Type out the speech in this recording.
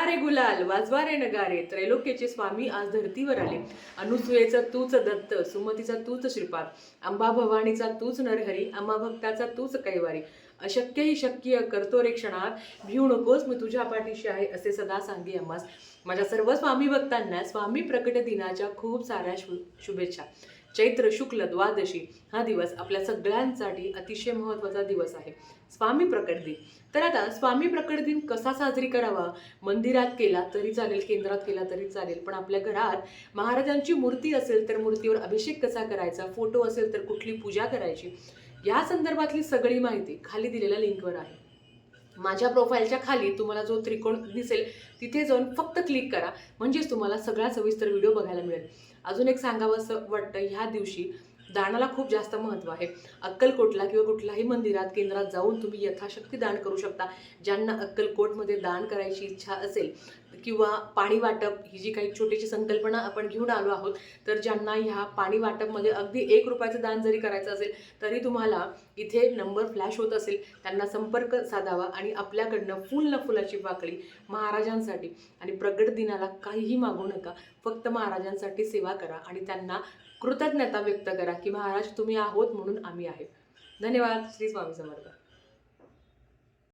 रे गुलाल वाजवा रे नगारे, त्रैलोक्याचे स्वामी आज धर्तीवर आले. अनुसूयेचा तूच दत्त, सुमतीचा तूच श्रीपाद, अंबा भवानीचा तूच नरहरी, आम्हा भक्ताचा तूच कैवारी. अशक्य ही शक्य करतो रे क्षणात, भिऊ नकोस मी तुझ्या पाठीशी आहे असे सदा सांगे आम्हास. माझ्या सर्व स्वामी भक्तांना स्वामी प्रकट दिनाच्या खूप साऱ्या शुभेच्छा. चैत्र शुक्ल द्वादशी हा दिवस आपल्या सगळ्यांसाठी अतिशय महत्त्वाचा दिवस आहे, स्वामी प्रकट दिन. तर आता स्वामी प्रकट दिन कसा साजरी करावा? मंदिरात केला तरी चालेल, केंद्रात केला तरी चालेल, पण आपल्या घरात महाराजांची मूर्ती असेल तर मूर्तीवर अभिषेक कसा करायचा, फोटो असेल तर कुठली पूजा करायची, या संदर्भातली सगळी माहिती खाली दिलेल्या लिंकवर आहे. माझ्या प्रोफाईलच्या खाली तुम्हाला जो त्रिकोण दिसेल तिथे जाऊन फक्त क्लिक करा, म्हणजेच तुम्हाला सगळा सविस्तर व्हिडिओ बघायला मिळेल. अजून एक सांगावं असं वाटतं, ह्या दिवशी दानाला खूप जास्त महत्त्व आहे. अक्कलकोटला किंवा कुठल्याही मंदिरात केंद्रात जाऊन तुम्ही यथाशक्ती दान करू शकता. ज्यांना अक्कलकोटमध्ये दान करायची इच्छा असेल किंवा पाणी वाटप ही जी काही छोटीशी संकल्पना आपण घेऊन आलो आहोत, तर ज्यांना ह्या पाणी वाटपमध्ये अगदी 1 रुपयाचं दान जरी करायचं असेल तरी तुम्हाला इथे नंबर फ्लॅश होत असेल, त्यांना संपर्क साधावा आणि आपल्याकडनं फुल न फुलाची पाकळी महाराजांसाठी आणि प्रगट दिनाला काहीही मागू नका, फक्त महाराजांसाठी सेवा करा आणि त्यांना कृतज्ञता व्यक्त करा की महाराज तुम्ही आहोत म्हणून आम्ही आहे. धन्यवाद. श्री स्वामी समर्थ.